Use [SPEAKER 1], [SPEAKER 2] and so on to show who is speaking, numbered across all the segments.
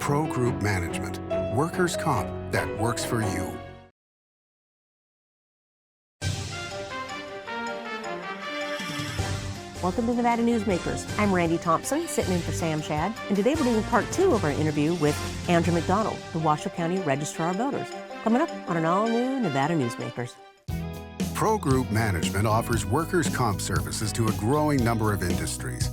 [SPEAKER 1] Pro Group Management, workers' comp that works for you.
[SPEAKER 2] Welcome to Nevada Newsmakers. I'm Randi Thompson, sitting in for Sam Shad, and today we're doing part 2 of our interview with Andrew McDonald, the Washoe County Registrar of Voters, coming up on an all-new Nevada Newsmakers.
[SPEAKER 1] Pro Group Management offers workers' comp services to a growing number of industries.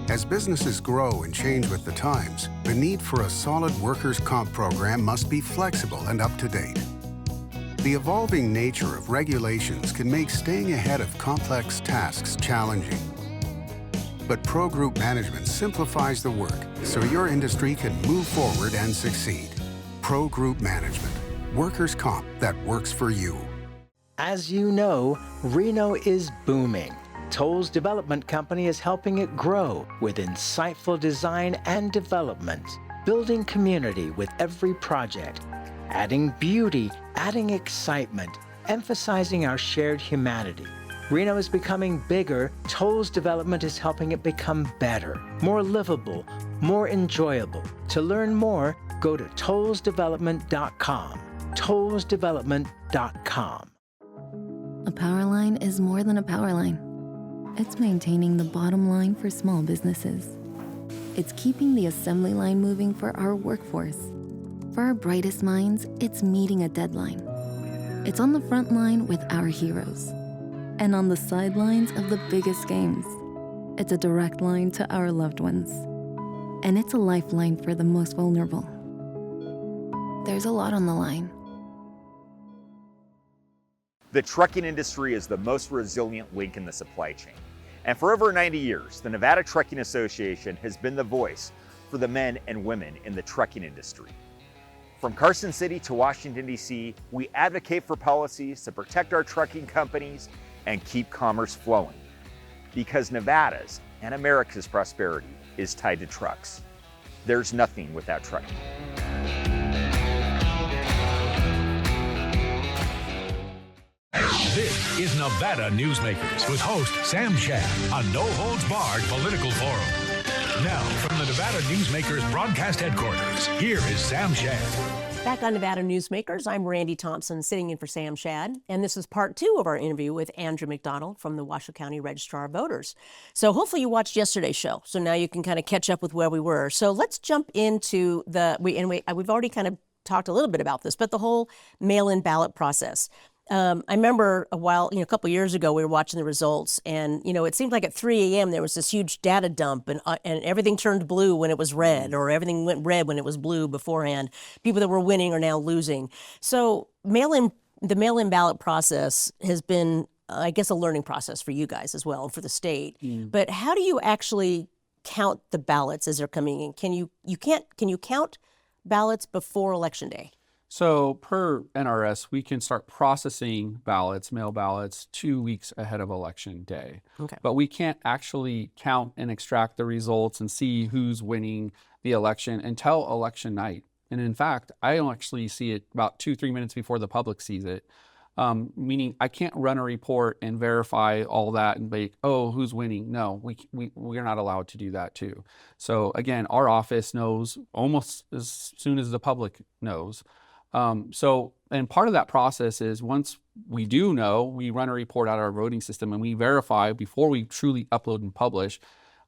[SPEAKER 1] As businesses grow and change with the times, the need for a solid workers' comp program must be flexible and up to date. The evolving nature of regulations can make staying ahead of complex tasks challenging. But Pro Group Management simplifies the work so your industry can move forward and succeed. Pro Group Management, workers' comp that works for you.
[SPEAKER 3] As you know, Reno is booming. Toll's development company is helping it grow with insightful design and development, building community with every project, adding beauty, adding excitement, emphasizing our shared humanity. Reno is becoming bigger. Toll's development is helping it become better, more livable, more enjoyable. To learn more, go to tollsdevelopment.com. tollsdevelopment.com.
[SPEAKER 4] A power line is more than a power line. It's maintaining the bottom line for small businesses. It's keeping the assembly line moving for our workforce. For our brightest minds, it's meeting a deadline. It's on the front line with our heroes. And on the sidelines of the biggest games. It's a direct line to our loved ones. And it's a lifeline for the most vulnerable. There's a lot on the line.
[SPEAKER 5] The trucking industry is the most resilient link in the supply chain. And for over 90 years, the Nevada Trucking Association has been the voice for the men and women in the trucking industry. From Carson City to Washington, D.C., we advocate for policies to protect our trucking companies and keep commerce flowing. Because Nevada's and America's prosperity is tied to trucks. There's nothing without trucking.
[SPEAKER 6] This is Nevada Newsmakers with host Sam Shad, a no-holds-barred political forum. Now, from the Nevada Newsmakers broadcast headquarters, here is Sam Shad.
[SPEAKER 2] Back on Nevada Newsmakers, I'm Randi Thompson, sitting in for Sam Shad, and this is part 2 of our interview with Andrew McDonald from the Washoe County Registrar of Voters. So hopefully you watched yesterday's show, so now you can kind of catch up with where we were. So let's jump into we've already kind of talked a little bit about this, but the whole mail-in ballot process. I remember a couple of years ago, we were watching the results, and it seemed like at 3 a.m. there was this huge data dump, and everything turned blue when it was red, or everything went red when it was blue beforehand. People that were winning are now losing. So the mail-in ballot process has been, I guess, a learning process for you guys as well, and for the state. But how do you actually count the ballots as they're coming in? Can you count ballots before Election Day?
[SPEAKER 7] So per NRS, we can start processing ballots, mail ballots, 2 weeks ahead of Election Day.
[SPEAKER 2] Okay.
[SPEAKER 7] But we can't actually count and extract the results and see who's winning the election until election night. And in fact, I don't actually see it about 2-3 minutes before the public sees it. Meaning I can't run a report and verify all that and be, oh, who's winning? No, we're not allowed to do that too. So again, our office knows almost as soon as the public knows. And part of that process is once we do know, we run a report out of our voting system and we verify before we truly upload and publish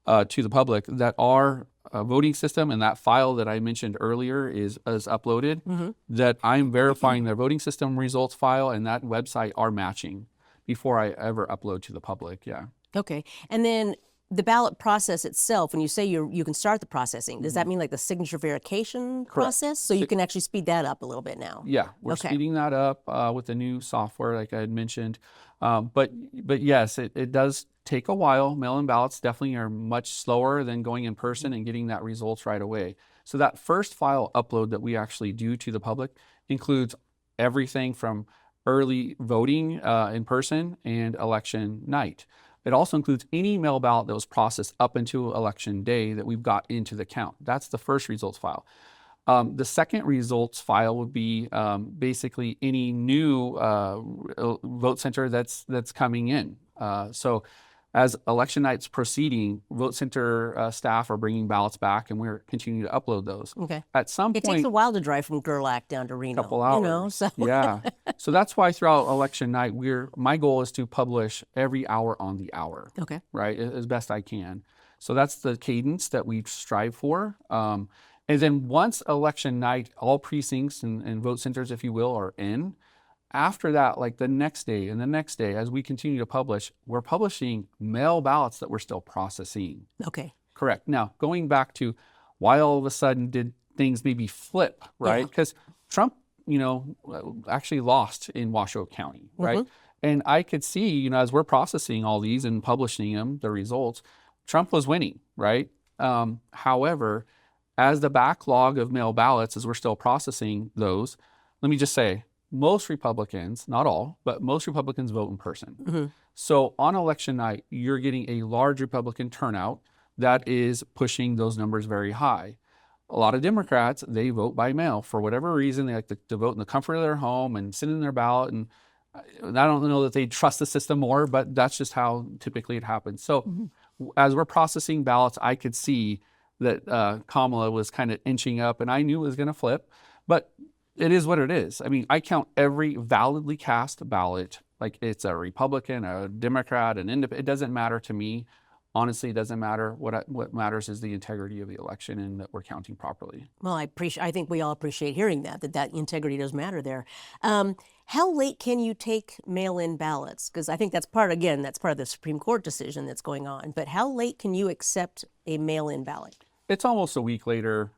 [SPEAKER 7] to the public that our voting system and that file that I mentioned earlier is uploaded, that I'm verifying their voting system results file and that website are matching before I ever upload to the public, yeah.
[SPEAKER 2] Okay, and then the ballot process itself, when you say you can start the processing, does that mean like the signature verification process? So you can actually speed that up a little bit now?
[SPEAKER 7] Yeah, we're speeding that up with the new software, like I had mentioned. But yes, it does take a while. Mail-in ballots definitely are much slower than going in person and getting that results right away. So that first file upload that we actually do to the public includes everything from early voting in person and election night. It also includes any mail ballot that was processed up until Election Day that we've got into the count. That's the first results file. The second results file would be basically any new vote center that's coming in. So as election night's proceeding, vote center staff are bringing ballots back, and we're continuing to upload those.
[SPEAKER 2] Okay.
[SPEAKER 7] At some
[SPEAKER 2] It
[SPEAKER 7] point,
[SPEAKER 2] takes a while to drive from Gerlach down to Reno.
[SPEAKER 7] couple hours.
[SPEAKER 2] You know, so.
[SPEAKER 7] Yeah. So that's why throughout election night, my goal is to publish every hour on the hour.
[SPEAKER 2] Okay.
[SPEAKER 7] Right, as best I can. So that's the cadence that we strive for. And then once election night, all precincts and vote centers, if you will, are in. After that, like the next day and the next day, as we continue to publish, we're publishing mail ballots that we're still processing.
[SPEAKER 2] Okay.
[SPEAKER 7] Correct. Now, going back to why all of a sudden did things maybe flip, right? Because Trump, actually lost in Washoe County, right?
[SPEAKER 2] Mm-hmm.
[SPEAKER 7] And I could see, as we're processing all these and publishing them, the results, Trump was winning, right? However, as the backlog of mail ballots, as we're still processing those, let me just say, most Republicans, not all, but most Republicans vote in person.
[SPEAKER 2] Mm-hmm.
[SPEAKER 7] So on election night, you're getting a large Republican turnout that is pushing those numbers very high. A lot of Democrats, they vote by mail. For whatever reason, they like to vote in the comfort of their home and send in their ballot. And I don't know that they trust the system more, but that's just how typically it happens. So as we're processing ballots, I could see that Kamala was kind of inching up, and I knew it was going to flip. But it is what it is. I mean, I count every validly cast ballot, like it's a Republican, a Democrat, an independent. It doesn't matter to me. Honestly, it doesn't matter. What matters is the integrity of the election and that we're counting properly.
[SPEAKER 2] Well, I think we all appreciate hearing that integrity does matter there. How late can you take mail-in ballots? Because I think that's part of the Supreme Court decision that's going on. But how late can you accept a mail-in ballot?
[SPEAKER 7] It's almost a week later.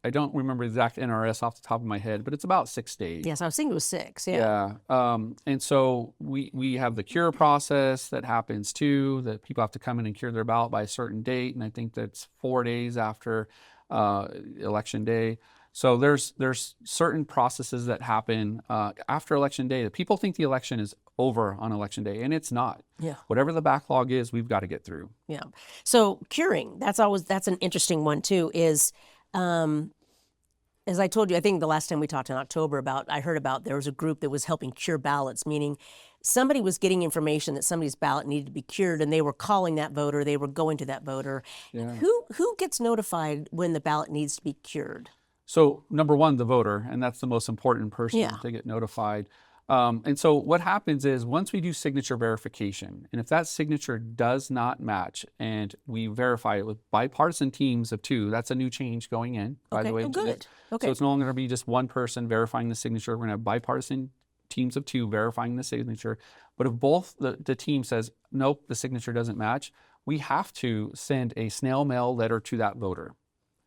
[SPEAKER 7] I don't remember the exact NRS off the top of my head, but it's about 6 days.
[SPEAKER 2] Yes, I was thinking it was 6. Yeah.
[SPEAKER 7] And so we have the cure process that happens too, that people have to come in and cure their ballot by a certain date. And I think that's 4 days after election day. So there's certain processes that happen after election day that people think the election is over on election day, and it's not.
[SPEAKER 2] Yeah.
[SPEAKER 7] Whatever the backlog is, we've got to get through.
[SPEAKER 2] Yeah. So curing, that's an interesting one too, is as I told you, I think the last time we talked in October I heard about there was a group that was helping cure ballots, meaning somebody was getting information that somebody's ballot needed to be cured, and they were calling that voter, they were going to that voter.
[SPEAKER 7] Yeah.
[SPEAKER 2] Who gets notified when the ballot needs to be cured?
[SPEAKER 7] So number one, the voter, and that's the most important person to get notified. And so what happens is once we do signature verification, and if that signature does not match, and we verify it with bipartisan teams of 2, that's a new change going in, by the way.
[SPEAKER 2] Oh, good. Okay.
[SPEAKER 7] So it's no longer going to be just one person verifying the signature. We're going to have bipartisan teams of 2 verifying the signature. But if both the team says, nope, the signature doesn't match, we have to send a snail mail letter to that voter.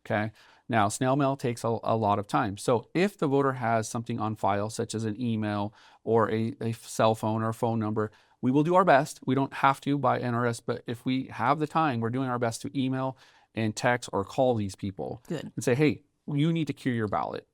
[SPEAKER 7] Okay. Now, snail mail takes a lot of time. So if the voter has something on file, such as an email or a cell phone or a phone number, we will do our best. We don't have to by NRS, but if we have the time, we're doing our best to email and text or call these people.
[SPEAKER 2] Good.
[SPEAKER 7] And say, hey, you need to cure your ballot.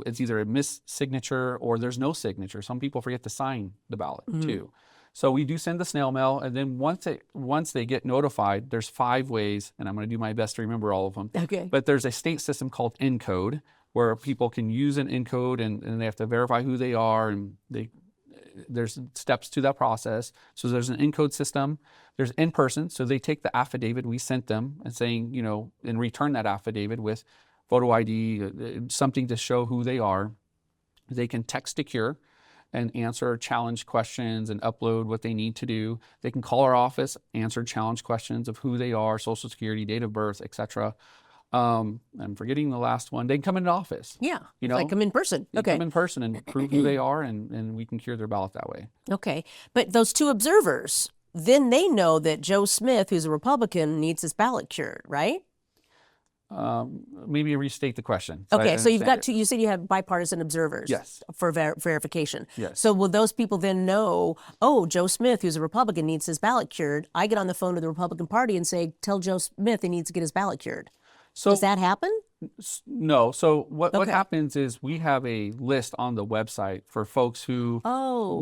[SPEAKER 7] It's either a missed signature or there's no signature. Some people forget to sign the ballot too. So we do send the snail mail, and then once they get notified, there's 5 ways, and I'm going to do my best to remember all of them.
[SPEAKER 2] Okay.
[SPEAKER 7] But there's a state system called Encode, where people can use an Encode, and they have to verify who they are, and there's steps to that process. So there's an Encode system. There's in person, so they take the affidavit we sent them and saying, and return that affidavit with photo ID, something to show who they are. They can text to cure and answer challenge questions and upload what they need to do. They can call our office, answer challenge questions of who they are, social security, date of birth, etc. I'm forgetting the last one. They can come into office.
[SPEAKER 2] Yeah, like come in person.
[SPEAKER 7] They come in person and prove who they are, and we can cure their ballot that way.
[SPEAKER 2] Okay, but those 2 observers, then they know that Joe Smith, who's a Republican, needs his ballot cured, right?
[SPEAKER 7] Maybe restate the question.
[SPEAKER 2] So you've got 2, you said you have bipartisan observers.
[SPEAKER 7] Yes.
[SPEAKER 2] For verification.
[SPEAKER 7] Yes.
[SPEAKER 2] So will those people then know, Joe Smith, who's a Republican, needs his ballot cured? I get on the phone to the Republican Party and say, tell Joe Smith he needs to get his ballot cured.
[SPEAKER 7] So
[SPEAKER 2] does that happen?
[SPEAKER 7] No. So what happens is we have a list on the website for folks who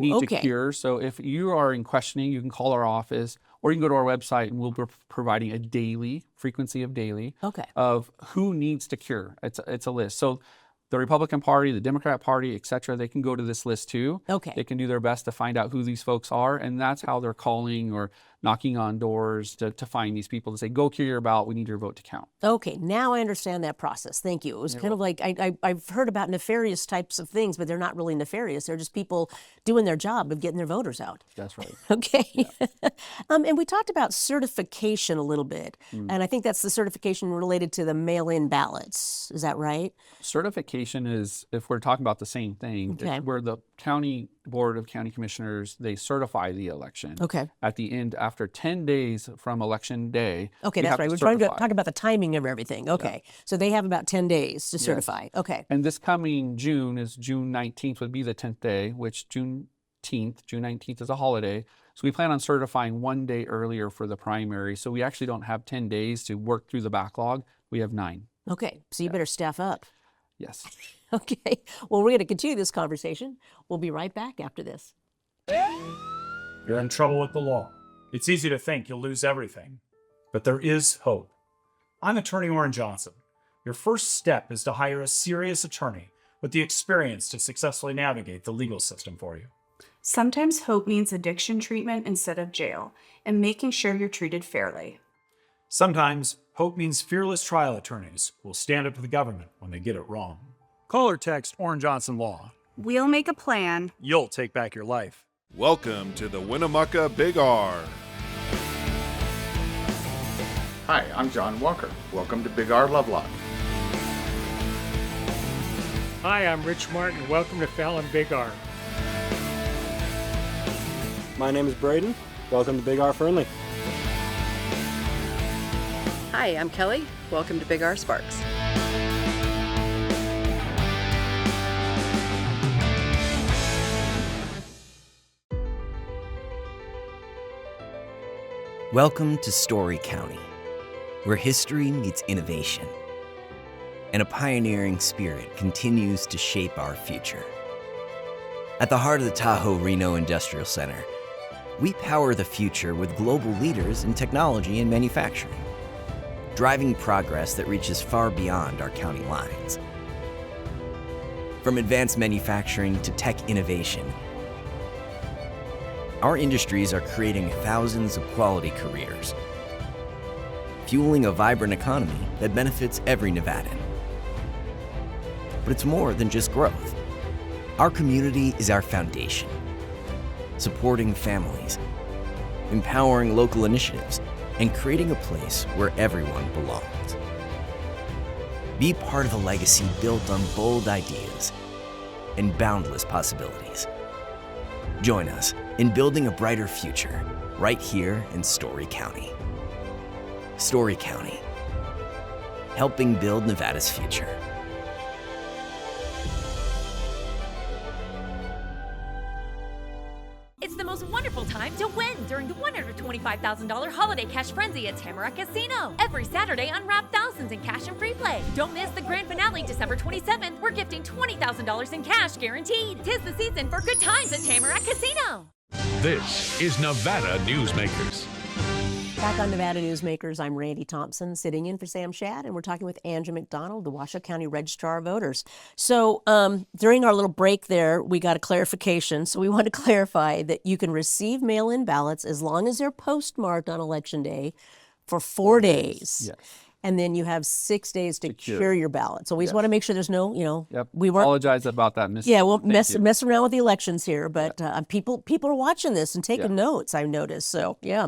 [SPEAKER 7] need to cure. So if you are in questioning, you can call our office, or you can go to our website, and we'll be providing a frequency of daily of who needs to cure. It's a list. So the Republican Party, the Democrat Party, et cetera, they can go to this list too.
[SPEAKER 2] Okay.
[SPEAKER 7] They can do their best to find out who these folks are, and that's how they're calling or knocking on doors to find these people to say, go carry your ballot, we need your vote to count.
[SPEAKER 2] Okay, now I understand that process. Thank you. It was kind of like I've heard about nefarious types of things, but they're not really nefarious. They're just people doing their job of getting their voters out.
[SPEAKER 7] That's right.
[SPEAKER 2] Okay. Yeah. And we talked about certification a little bit, and I think that's the certification related to the mail-in ballots. Is that right?
[SPEAKER 7] Certification is, if we're talking about the same thing,
[SPEAKER 2] Okay.
[SPEAKER 7] it's where the county board of county commissioners, they certify the election.
[SPEAKER 2] Okay.
[SPEAKER 7] At the end, after 10 days from election day.
[SPEAKER 2] Okay,
[SPEAKER 7] we
[SPEAKER 2] that's
[SPEAKER 7] have
[SPEAKER 2] right.
[SPEAKER 7] to
[SPEAKER 2] We're trying to
[SPEAKER 7] certify.
[SPEAKER 2] talk about the timing of everything. Okay. So they have about 10 days to certify. Okay.
[SPEAKER 7] And this coming June is June 19th would be the 10th day, which June 19th is a holiday. So we plan on certifying 1 day earlier for the primary. So we actually don't have 10 days to work through the backlog. We have 9.
[SPEAKER 2] Okay. So you better staff up.
[SPEAKER 7] Yes.
[SPEAKER 2] Okay. Well, we're going to continue this conversation. We'll be right back after this.
[SPEAKER 8] You're in trouble with the law. It's easy to think you'll lose everything, but there is hope. I'm Attorney Orrin Johnson. Your first step is to hire a serious attorney with the experience to successfully navigate the legal system for you.
[SPEAKER 9] Sometimes hope means addiction treatment instead of jail, and making sure you're treated fairly.
[SPEAKER 8] Sometimes hope means fearless trial attorneys will stand up to the government when they get it wrong. Call or text Orrin Johnson Law.
[SPEAKER 9] We'll make a plan.
[SPEAKER 8] You'll take back your life.
[SPEAKER 10] Welcome to the Winnemucca Big R.
[SPEAKER 11] Hi, I'm John Walker. Welcome to Big R Lovelock.
[SPEAKER 12] Hi, I'm Rich Martin. Welcome to Fallon Big R.
[SPEAKER 13] My name is Braden. Welcome to Big R Fernley.
[SPEAKER 14] Hi, I'm Kelly. Welcome to Big R Sparks.
[SPEAKER 15] Welcome to Story County, where history meets innovation, and a pioneering spirit continues to shape our future. At the heart of the Tahoe Reno Industrial Center, we power the future with global leaders in technology and manufacturing, driving progress that reaches far beyond our county lines. From advanced manufacturing to tech innovation, our industries are creating thousands of quality careers, fueling a vibrant economy that benefits every Nevadan. But it's more than just growth. Our community is our foundation, supporting families, empowering local initiatives, and creating a place where everyone belongs. Be part of a legacy built on bold ideas and boundless possibilities. Join us in building a brighter future right here in Story County. Story County, helping build Nevada's future.
[SPEAKER 16] It's the most wonderful time to win during the $125,000 Holiday Cash Frenzy at Tamarack Casino. Every Saturday, unwrap thousands in cash and free play. Don't miss the grand finale December 27th. We're gifting $20,000 in cash guaranteed. 'Tis the season for good times at Tamarack Casino.
[SPEAKER 6] This is Nevada Newsmakers.
[SPEAKER 2] Back on Nevada Newsmakers, I'm Randi Thompson, sitting in for Sam Shad, and we're talking with Andrew McDonald, the Washoe County Registrar of Voters. So during our little break there, we got a clarification. So we want to clarify that you can receive mail-in ballots as long as they're postmarked on Election Day for 4 days.
[SPEAKER 7] Yes.
[SPEAKER 2] And then you have 6 days to cure your ballot. So we just want to make sure there's no,
[SPEAKER 7] Yep.
[SPEAKER 2] we weren't.
[SPEAKER 7] Apologize about that.
[SPEAKER 2] Yeah, we'll mess around with the elections here, but people are watching this and taking notes. I've noticed. So yeah.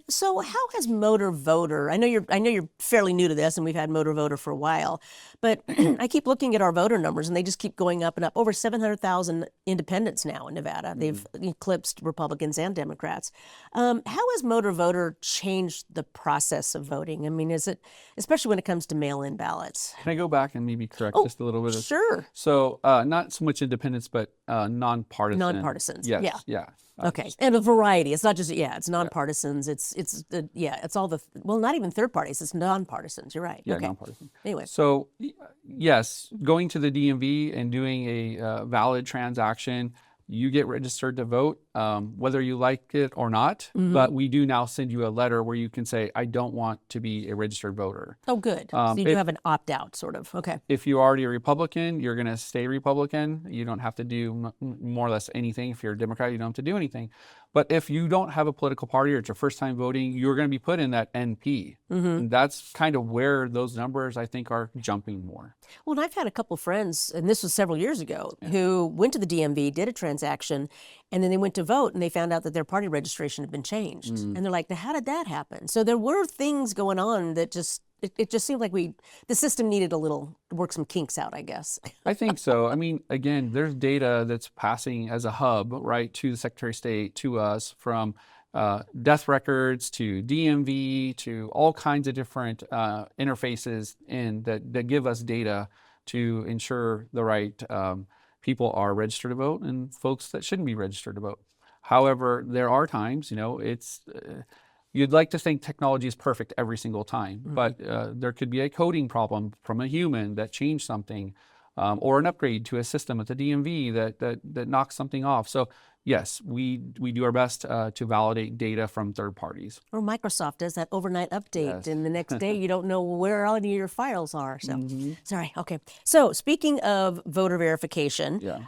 [SPEAKER 2] So how has Motor Voter? I know you're fairly new to this, and we've had Motor Voter for a while, but I keep looking at our voter numbers, and they just keep going up and up. Over 700,000 independents now in Nevada. They've eclipsed Republicans and Democrats. How has Motor Voter changed the process of voting? I mean, is it, especially when it comes to mail-in ballots?
[SPEAKER 7] Can I go back and maybe correct just a little bit?
[SPEAKER 2] Sure.
[SPEAKER 7] So not so much independents, but nonpartisan.
[SPEAKER 2] Nonpartisans.
[SPEAKER 7] Yes. Yeah.
[SPEAKER 2] Okay, and a variety. It's not just it's nonpartisans. It's all the not even third parties. It's nonpartisans. You're right.
[SPEAKER 7] Yeah,
[SPEAKER 2] okay.
[SPEAKER 7] nonpartisan.
[SPEAKER 2] Anyway,
[SPEAKER 7] so yes, going to the DMV and doing a valid transaction, you get registered to vote. whether you like it or not. But we do now send you a letter where you can say, I don't want to be a registered voter.
[SPEAKER 2] Oh, good. So you do have an opt-out, sort of. Okay.
[SPEAKER 7] If you're already a Republican, you're going to stay Republican. You don't have to do more or less anything. If you're a Democrat, you don't have to do anything. But if you don't have a political party or it's your first time voting, you're going to be put in that NP. And that's kind of where those numbers, I think, are jumping more.
[SPEAKER 2] Well, and I've had a couple friends, and this was several years ago, who went to the DMV, did a transaction, and then they went to vote, and they found out that their party registration had been changed. And they're like, how did that happen? So there were things going on that just, it just seemed like the system needed a little, work some kinks out, I guess.
[SPEAKER 7] I think so. I mean, again, there's data that's passing as a hub, right, to the Secretary of State, to us, from death records to DMV to all kinds of different interfaces that give us data to ensure the right people are registered to vote and folks that shouldn't be registered to vote. However, there are times, it's you'd like to think technology is perfect every single time, but there could be a coding problem from a human that changed something, or an upgrade to a system at the DMV that knocks something off. So yes, we do our best to validate data from third parties.
[SPEAKER 2] Or Microsoft does that overnight update, and the next day you don't know where all of your files are. So, sorry. Okay. So speaking of voter verification,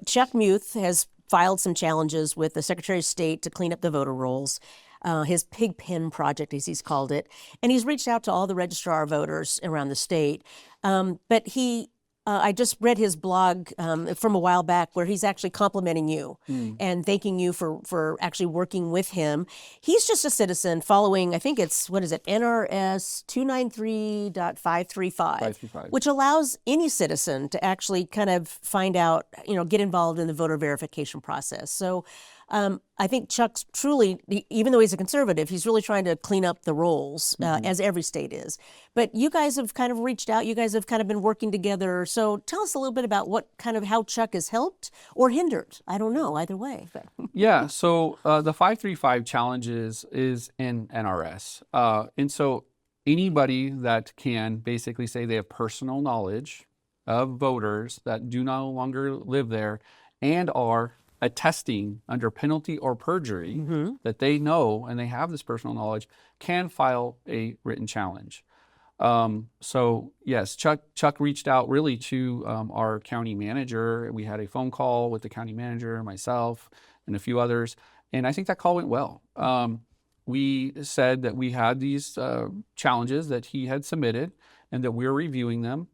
[SPEAKER 2] Chuck Muth has filed some challenges with the Secretary of State to clean up the voter rolls. His pig pen project, as he's called it, and he's reached out to all the registrar voters around the state. But I just read his blog from a while back where he's actually complimenting you and thanking you for actually working with him. He's just a citizen following, I think it's, NRS 293.535, which allows any citizen to actually kind of find out, get involved in the voter verification process. So I think Chuck's truly, even though he's a conservative, he's really trying to clean up the rolls, as every state is. But you guys have kind of reached out. You guys have kind of been working together. So tell us a little bit about how Chuck has helped or hindered. I don't know, either way.
[SPEAKER 7] Yeah, so the 535 challenges is in NRS. And so anybody that can basically say they have personal knowledge of voters that do no longer live there and are attesting under penalty or perjury that they know and they have this personal knowledge can file a written challenge. So yes, Chuck reached out really to our county manager. We had a phone call with the county manager, myself, and a few others, and I think that call went well. We said that we had these challenges that he had submitted and that we're reviewing them.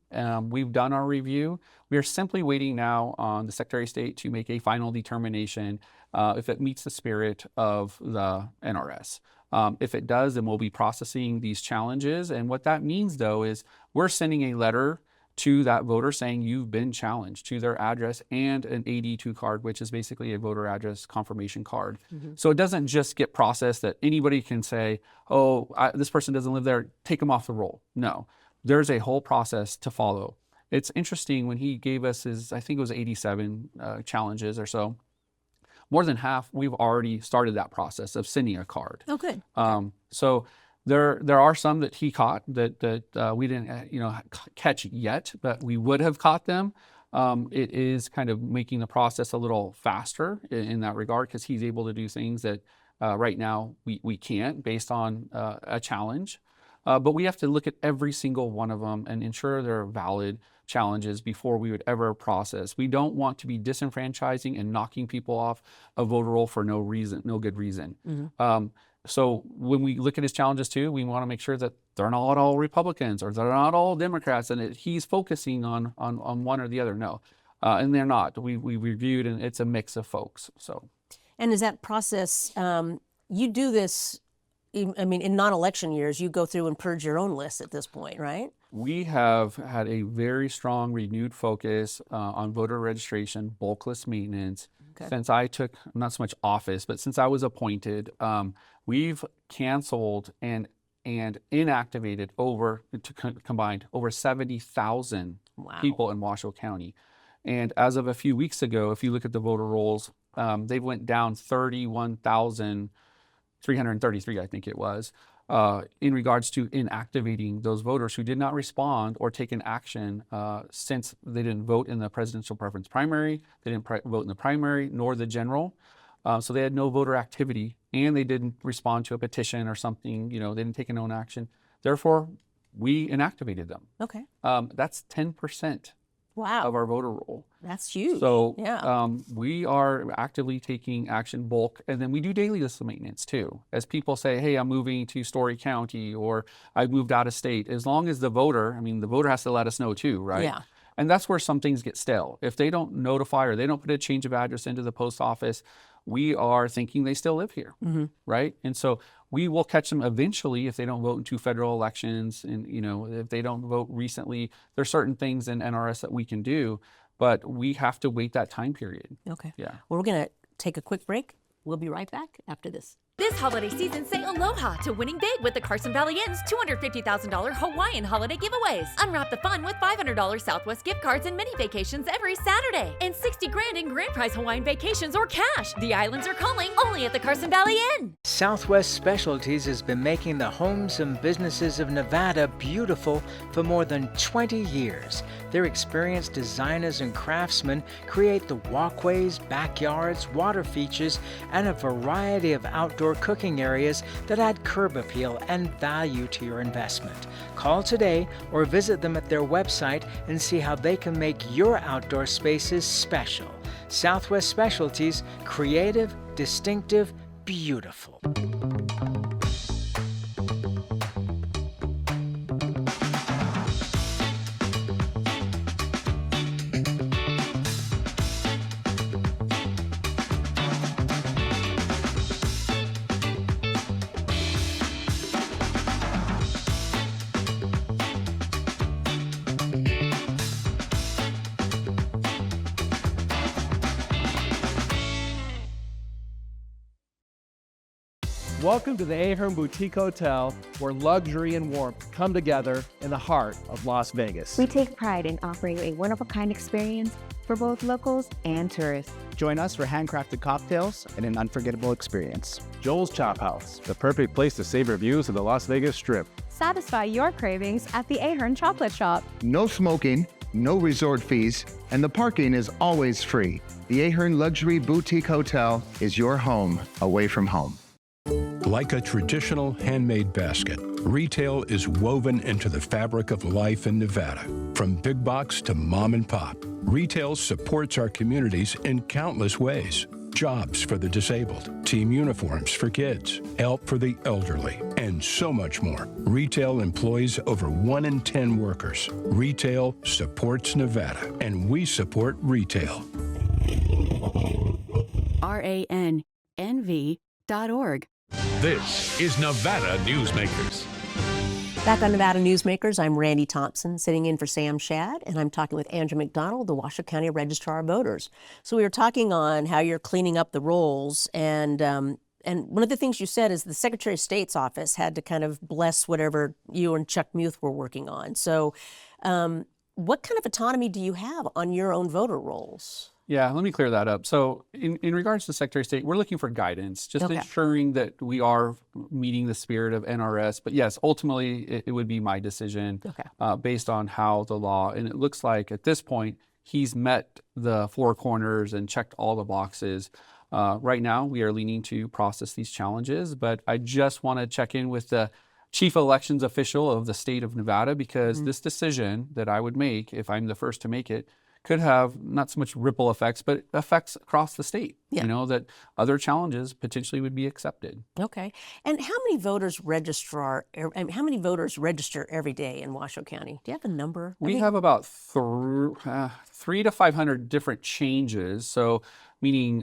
[SPEAKER 7] We've done our review. We are simply waiting now on the Secretary of State to make a final determination if it meets the spirit of the NRS. If it does, then we'll be processing these challenges. And what that means, though, is we're sending a letter to that voter saying you've been challenged, to their address, and an AD2 card, which is basically a voter address confirmation card. So it doesn't just get processed that anybody can say, this person doesn't live there, take them off the roll. No, there's a whole process to follow. It's interesting, when he gave us his, I think it was 87 challenges or so, more than half, we've already started that process of sending a card.
[SPEAKER 2] Oh, good.
[SPEAKER 7] So there are some that he caught that we didn't catch yet, but we would have caught them. It is kind of making the process a little faster in that regard, because he's able to do things that right now we can't based on a challenge. But we have to look at every single one of them and ensure they're valid challenges before we would ever process. We don't want to be disenfranchising and knocking people off a voter roll for no good reason. So when we look at his challenges too, we want to make sure that they're not all Republicans or they're not all Democrats, and he's focusing on one or the other. No, and they're not. We reviewed, and it's a mix of folks. So,
[SPEAKER 2] and is that process? You do this. I mean, in non-election years, you go through and purge your own list at this point, right?
[SPEAKER 7] We have had a very strong, renewed focus on voter registration, bulk list maintenance. Since I took, not so much office, but since I was appointed, we've canceled and inactivated combined over 70,000 people in Washoe County. And as of a few weeks ago, if you look at the voter rolls, they went down 31,333, I think it was, in regards to inactivating those voters who did not respond or take an action since they didn't vote in the presidential preference primary, they didn't vote in the primary nor the general. So they had no voter activity, and they didn't respond to a petition or something. They didn't take a known action. Therefore, we inactivated them.
[SPEAKER 2] Okay.
[SPEAKER 7] That's 10%
[SPEAKER 2] wow.
[SPEAKER 7] of our voter roll.
[SPEAKER 2] That's huge.
[SPEAKER 7] So
[SPEAKER 2] yeah.
[SPEAKER 7] We are actively taking action bulk, and then we do daily list maintenance too. As people say, hey, I'm moving to Story County, or I moved out of state. As long as the voter has to let us know too, right?
[SPEAKER 2] Yeah.
[SPEAKER 7] And that's where some things get stale. If they don't notify or they don't put a change of address into the post office, we are thinking they still live here, right? And so we will catch them eventually if they don't vote in 2 federal elections, and if they don't vote recently. There's certain things in NRS that we can do, but we have to wait that time period.
[SPEAKER 2] Okay.
[SPEAKER 7] Yeah.
[SPEAKER 2] Well, we're going to take a quick break. We'll be right back after this.
[SPEAKER 16] This holiday season, say aloha to winning big with the Carson Valley Inn's $250,000 Hawaiian holiday giveaways. Unwrap the fun with $500 Southwest gift cards and mini vacations every Saturday. And $60,000 in grand prize Hawaiian vacations or cash. The islands are calling, only at the Carson Valley Inn.
[SPEAKER 3] Southwest Specialties has been making the homes and businesses of Nevada beautiful for more than 20 years. Their experienced designers and craftsmen create the walkways, backyards, water features, and a variety of outdoor cooking areas that add curb appeal and value to your investment. Call today or visit them at their website and see how they can make your outdoor spaces special. Southwest Specialties, creative, distinctive, beautiful.
[SPEAKER 17] Welcome to the Ahern Boutique Hotel, where luxury and warmth come together in the heart of Las Vegas.
[SPEAKER 18] We take pride in offering a one-of-a-kind experience for both locals and tourists.
[SPEAKER 19] Join us for handcrafted cocktails and an unforgettable experience.
[SPEAKER 13] Joel's Chop House, the perfect place to savor views of the Las Vegas Strip.
[SPEAKER 20] Satisfy your cravings at the Ahern Chocolate Shop.
[SPEAKER 21] No smoking, no resort fees, and the parking is always free. The Ahern Luxury Boutique Hotel is your home away from home.
[SPEAKER 6] Like a traditional handmade basket, retail is woven into the fabric of life in Nevada. From big box to mom and pop, retail supports our communities in countless ways. Jobs for the disabled, team uniforms for kids, help for the elderly, and so much more. Retail employs over 1 in 10 workers. Retail supports Nevada, and we support retail.
[SPEAKER 22] RANNV.org.
[SPEAKER 6] This is Nevada Newsmakers.
[SPEAKER 2] Back on Nevada Newsmakers, I'm Randi Thompson, sitting in for Sam Shad, and I'm talking with Andrew McDonald, the Washoe County Registrar of Voters. So we were talking on how you're cleaning up the rolls, and one of the things you said is the Secretary of State's office had to kind of bless whatever you and Chuck Muth were working on. So what kind of autonomy do you have on your own voter rolls?
[SPEAKER 7] Yeah, let me clear that up. So in regards to Secretary of State, we're looking for guidance, just ensuring that we are meeting the spirit of NRS. But yes, ultimately, it would be my decision based on how the law, and it looks like at this point, he's met the 4 corners and checked all the boxes. Right now, we are leaning to process these challenges, but I just want to check in with the chief elections official of the state of Nevada, because this decision that I would make, if I'm the first to make it, could have not so much ripple effects, but effects across the state, that other challenges potentially would be accepted.
[SPEAKER 2] Okay. And how many voters register every day in Washoe County? Do you have a number?
[SPEAKER 7] We have about 300 to 500 different changes. So meaning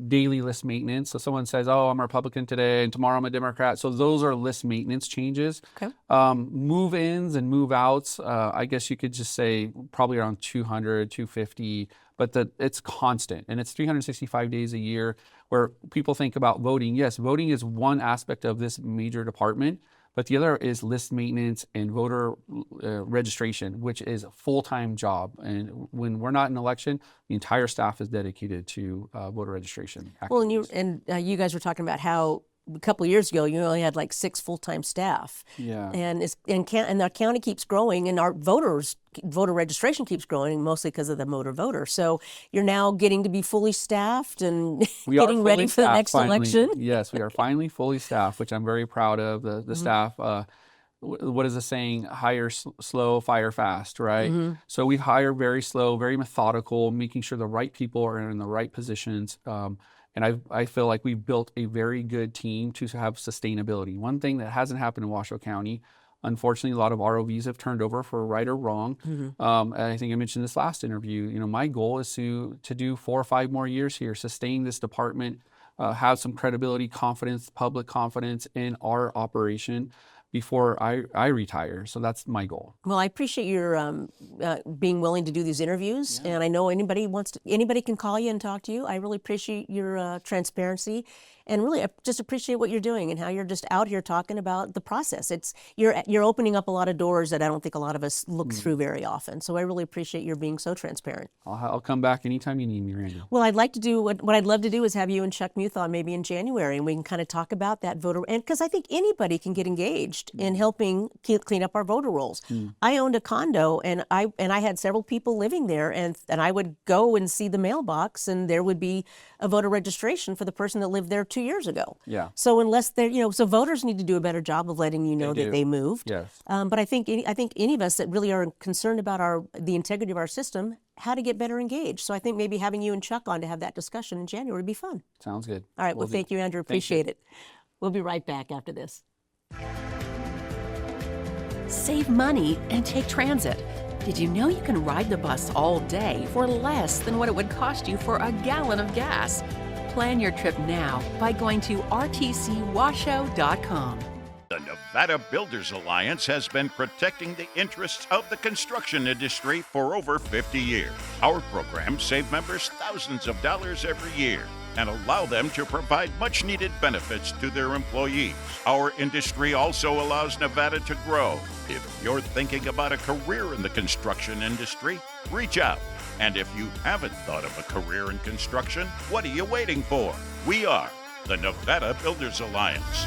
[SPEAKER 7] daily list maintenance. So someone says, oh, I'm a Republican today and tomorrow I'm a Democrat. So those are list maintenance changes.
[SPEAKER 2] Okay.
[SPEAKER 7] Move-ins and move-outs, I guess you could just say probably around 200, 250, but it's constant. And it's 365 days a year where people think about voting. Yes, voting is one aspect of this major department, but the other is list maintenance and voter registration, which is a full-time job. And when we're not in election, the entire staff is dedicated to voter registration activities.
[SPEAKER 2] Well, and you guys were talking about how a couple of years ago, you only had like 6 full-time staff.
[SPEAKER 7] Yeah.
[SPEAKER 2] And our county keeps growing, and our voter registration keeps growing, mostly because of the motor voter. So you're now getting to be fully staffed and getting ready for the next election.
[SPEAKER 7] Yes, we are finally fully staffed, which I'm very proud of. The staff, what is the saying? Hire slow, fire fast, right? So we hire very slow, very methodical, making sure the right people are in the right positions. And I feel like we've built a very good team to have sustainability. One thing that hasn't happened in Washoe County, unfortunately, a lot of ROVs have turned over for right or wrong. And I think I mentioned this last interview. You know, my goal is to do 4 or 5 more years here, sustain this department, have some credibility, confidence, public confidence in our operation before I retire. So that's my goal.
[SPEAKER 2] Well, I appreciate your being willing to do these interviews, and I know anybody can call you and talk to you. I really appreciate your transparency, and really I just appreciate what you're doing and how you're just out here talking about the process. You're opening up a lot of doors that I don't think a lot of us look through very often. So I really appreciate your being so transparent.
[SPEAKER 7] I'll come back anytime you need me, Randy.
[SPEAKER 2] Well, I'd like to do what I'd love to do is have you and Chuck Muth on maybe in January, and we can kind of talk about that voter, and because I think anybody can get engaged in helping clean up our voter rolls. I owned a condo, and I had several people living there, and I would go and see the mailbox, and there would be a voter registration for the person that lived there 2 years ago.
[SPEAKER 7] Yeah.
[SPEAKER 2] So unless they're, so voters need to do a better job of letting you know that they moved.
[SPEAKER 7] Yes.
[SPEAKER 2] But I think any of us that really are concerned about the integrity of our system, how to get better engaged. So I think maybe having you and Chuck on to have that discussion in January would be fun.
[SPEAKER 7] Sounds good.
[SPEAKER 2] All right. Well, thank you, Andrew. Appreciate it. We'll be right back after this.
[SPEAKER 1] Save money and take transit. Did you know you can ride the bus all day for less than what it would cost you for a gallon of gas? Plan your trip now by going to rtcwashoe.com.
[SPEAKER 22] The Nevada Builders Alliance has been protecting the interests of the construction industry for over 50 years. Our programs save members thousands of dollars every year and allow them to provide much-needed benefits to their employees. Our industry also allows Nevada to grow. If you're thinking about a career in the construction industry, reach out. And if you haven't thought of a career in construction, what are you waiting for? We are the Nevada Builders Alliance.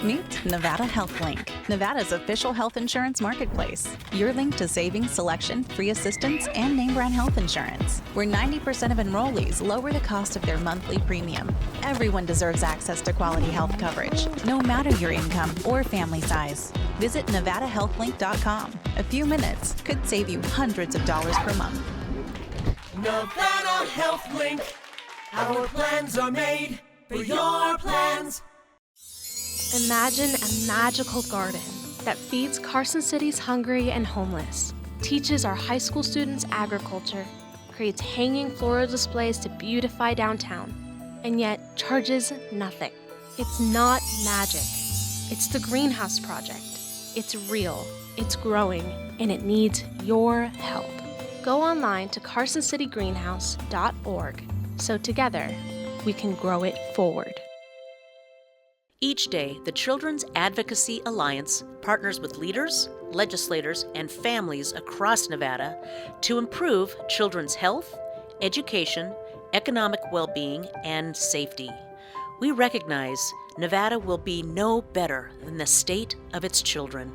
[SPEAKER 23] Meet Nevada Health Link, Nevada's official health insurance marketplace. Your link to savings, selection, free assistance, and name brand health insurance, where 90% of enrollees lower the cost of their monthly premium. Everyone deserves access to quality health coverage, no matter your income or family size. Visit NevadaHealthLink.com. A few minutes could save you hundreds of dollars per month.
[SPEAKER 24] Nevada Health Link. Our plans are made for your plans.
[SPEAKER 25] Imagine a magical garden that feeds Carson City's hungry and homeless, teaches our high school students agriculture, creates hanging floral displays to beautify downtown, and yet charges nothing. It's not magic. It's the Greenhouse Project. It's real, it's growing, and it needs your help. Go online to carsоncitygreenhouse.org so together we can grow it forward.
[SPEAKER 1] Each day, the Children's Advocacy Alliance partners with leaders, legislators, and families across Nevada to improve children's health, education, economic well-being, and safety. We recognize Nevada will be no better than the state of its children.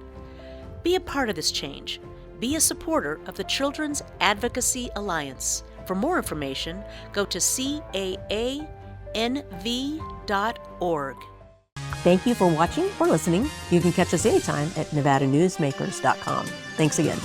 [SPEAKER 1] Be a part of this change. Be a supporter of the Children's Advocacy Alliance. For more information, go to caanv.org.
[SPEAKER 2] Thank you for watching or listening. You can catch us anytime at NevadaNewsmakers.com. Thanks again.